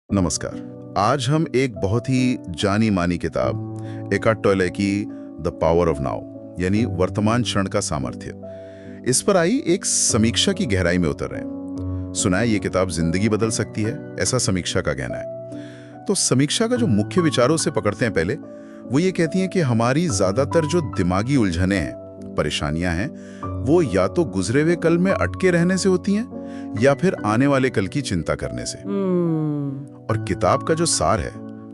नमस्कार। आज हम एक बहुत ही जानी मानी किताब एकार्ट टॉले की द पावर ऑफ नाउ यानी वर्तमान क्षण का सामर्थ्य, इस पर आई एक समीक्षा की गहराई में उतर रहे हैं। सुना है ये किताब जिंदगी बदल सकती है, ऐसा समीक्षा का कहना है। तो समीक्षा का जो मुख्य विचारों से पकड़ते हैं पहले, वो ये कहती हैं कि हमारी ज्यादातर जो दिमागी उलझनें हैं, परेशानियां हैं, वो या तो गुजरे हुए कल में अटके रहने से होती हैं या फिर आने वाले कल की चिंता करने से। और किताब का जो सार है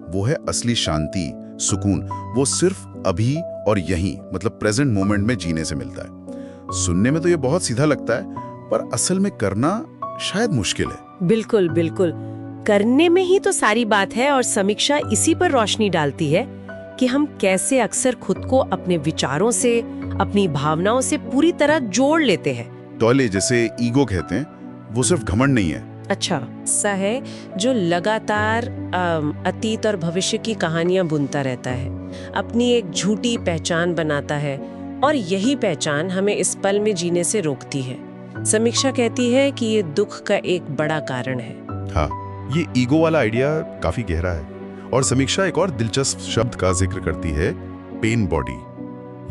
वो है असली शांति, सुकून वो सिर्फ अभी और यहीं, मतलब प्रेजेंट मोमेंट में जीने से मिलता है। सुनने में तो ये बहुत सीधा लगता है, पर असल में करना शायद मुश्किल है। बिल्कुल बिल्कुल, करने में ही तो सारी बात है। और समीक्षा इसी पर रोशनी डालती है कि हम कैसे अक्सर खुद को अपने विचारों से, अपनी भावनाओं से पूरी तरह जोड़ लेते हैं। टॉले जिसे ईगो कहते हैं, वो सिर्फ घमंड नहीं है। अच्छा, सा है जो लगातार अतीत और भविष्य की कहानियां बुनता रहता है, अपनी एक झूठी पहचान बनाता है, और यही पहचान हमें इस पल में जीने से रोकती है। समीक्षा कहती है कि ये दुख का एक बड़ा कारण है। हाँ, ये ईगो वाला आइडिया काफी गहरा है। और समीक्षा एक और दिलचस्प शब्द का जिक्र करती है, पेन बॉडी।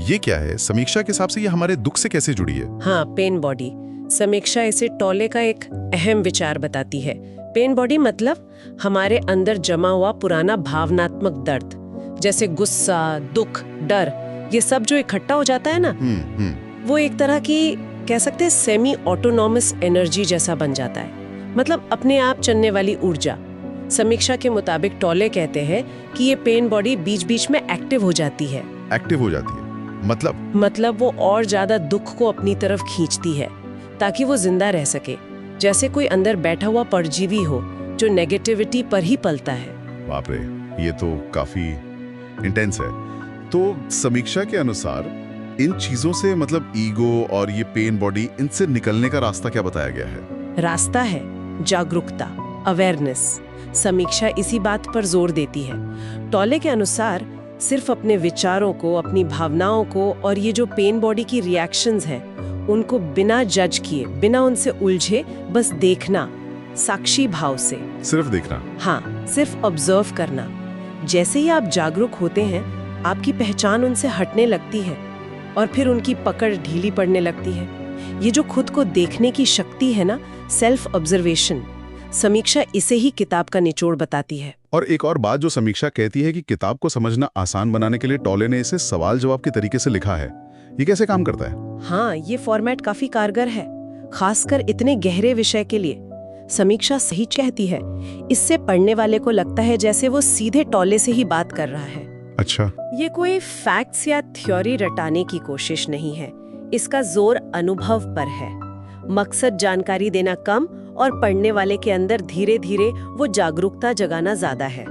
ये क्या है? समीक्षा के हिसाब से ये हमारे दुख से कैसे जुड़ी है? हाँ, पेन बॉडी। समीक्षा इसे टॉले का एक अहम विचार बताती है। पेन बॉडी मतलब हमारे अंदर जमा हुआ पुराना भावनात्मक दर्द, जैसे गुस्सा, दुख, डर, ये सब जो इकट्ठा हो जाता है ना, वो एक तरह की कह सकते हैं सेमी ऑटोनॉमस एनर्जी जैसा बन जाता है, मतलब अपने आप चलने वाली ऊर्जा। समीक्षा के मुताबिक टॉले कहते हैं कि ये पेन बॉडी बीच बीच में एक्टिव हो जाती है। एक्टिव हो जाती है मतलब वो और ज्यादा दुख को अपनी तरफ खींचती है ताकि वो जिंदा रह सके, जैसे कोई अंदर बैठा हुआ परजीवी हो जो नेगेटिविटी पर ही पलता है। बाप रे, ये तो काफी इंटेंस है। तो समीक्षा के अनुसार इन चीजों से, मतलब ईगो और ये पेन बॉडी, इनसे निकलने का रास्ता क्या बताया गया है? रास्ता है जागरूकता, अवेयरनेस। समीक्षा इसी बात पर जोर देती है। टॉले के अनुसार सिर्फ अपने विचारों को, अपनी भावनाओं को और ये जो पेन बॉडी की रिएक्शंस हैं, उनको बिना जज किए, बिना उनसे उलझे, बस देखना, साक्षी भाव से। सिर्फ देखना? हाँ, सिर्फ ऑब्जर्व करना। जैसे ही आप जागरूक होते हैं, आपकी पहचान उनसे हटने लगती है और फिर उनकी पकड़ ढीली पड़ने लगती है। ये जो खुद को देखने की शक्ति है ना, सेल्फ ऑब्जर्वेशन, समीक्षा इसे ही किताब का निचोड़ बताती है। और एक और बात जो समीक्षा कहती है कि किताब को समझना आसान बनाने के लिए टॉले ने इसे सवाल जवाब के तरीके से लिखा है। ये कैसे काम करता है? हाँ, ये फॉर्मेट काफी कारगर है, खासकर इतने गहरे विषय के लिए। समीक्षा सही कहती है, इससे पढ़ने वाले को लगता है जैसे वो सीधे टॉले से ही बात कर रहा है। अच्छा, ये कोई फैक्ट्स या थ्योरी रटाने की कोशिश नहीं है, इसका जोर अनुभव पर है। मकसद जानकारी देना कम और पढ़ने वाले के अंदर धीरे धीरे वो जागरूकता जगाना ज्यादा है।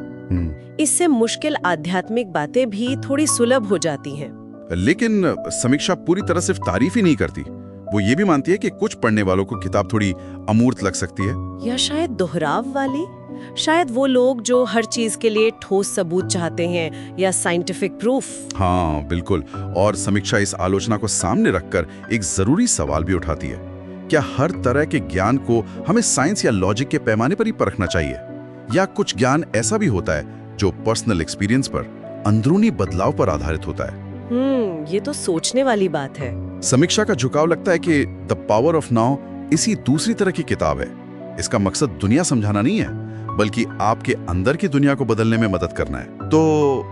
इससे मुश्किल आध्यात्मिक बातें भी थोड़ी सुलभ हो जाती हैं। लेकिन समीक्षा पूरी तरह सिर्फ तारीफ ही नहीं करती, वो ये भी मानती है कि कुछ पढ़ने वालों को किताब थोड़ी अमूर्त लग सकती है, या शायद दोहराव वाली। शायद वो लोग जो हर चीज के लिए ठोस सबूत चाहते हैं या साइंटिफिक प्रूफ। हाँ बिल्कुल। और समीक्षा इस आलोचना को सामने रखकर एक जरूरी सवाल भी उठाती है, क्या हर तरह के ज्ञान को हमें साइंस या लॉजिक के पैमाने पर ही परखना चाहिए, या कुछ ज्ञान ऐसा भी होता है जो पर्सनल एक्सपीरियंस पर, अंदरूनी बदलाव पर आधारित होता है? ये तो सोचने वाली बात है। समीक्षा का झुकाव लगता है कि द पावर ऑफ नाउ इसी दूसरी तरह की किताब है। इसका मकसद दुनिया समझाना नहीं है, बल्कि आपके अंदर की दुनिया को बदलने में मदद करना है। तो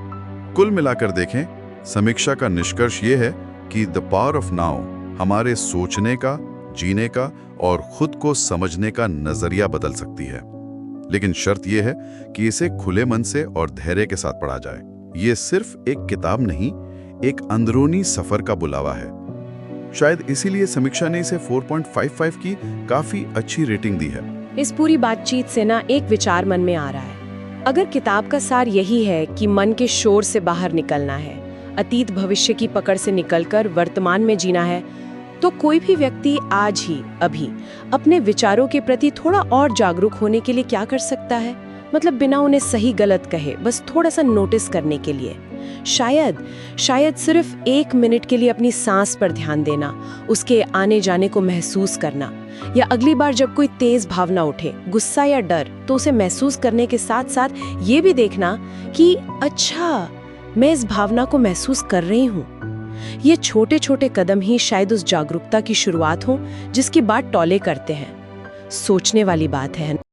कुल मिलाकर देखें, समीक्षा का निष्कर्ष ये है कि द पावर ऑफ नाउ हमारे सोचने का, जीने का और खुद को समझने का नजरिया बदल सकती है। लेकिन शर्त यह है कि इसे खुले मन से और धैर्य के साथ पढ़ा जाए। ये सिर्फ एक किताब नहीं, एक अंदरूनी सफर का बुलावा है। शायद इसीलिए समीक्षा ने इसे 4.55 की काफी अच्छी रेटिंग दी है। इस पूरी बातचीत से ना एक विचार मन में आ रहा है। अगर किताब का सार यही है कि मन के शोर से बाहर निकलना है, अतीत भविष्य की पकड़ से निकलकर वर्तमान में जीना है, तो कोई भी व्यक्ति आज ही, अभी अपने विचारों के प्रति थोड़ा और जागरूक होने के लिए क्या कर सकता है? मतलब बिना उन्हें सही गलत कहे, बस थोड़ा सा नोटिस करने के लिए। शायद सिर्फ 1 मिनट के लिए अपनी सांस पर ध्यान देना, उसके आने जाने को महसूस करना, या अगली बार जब कोई तेज भावना उठे, गुस्सा या डर, तो उसे महसूस करने के साथ साथ ये भी देखना कि अच्छा, मैं इस भावना को महसूस कर रही हूँ। ये छोटे छोटे कदम ही शायद उस जागरूकता की शुरुआत हो जिसकी बात टॉले करते हैं। सोचने वाली बात है।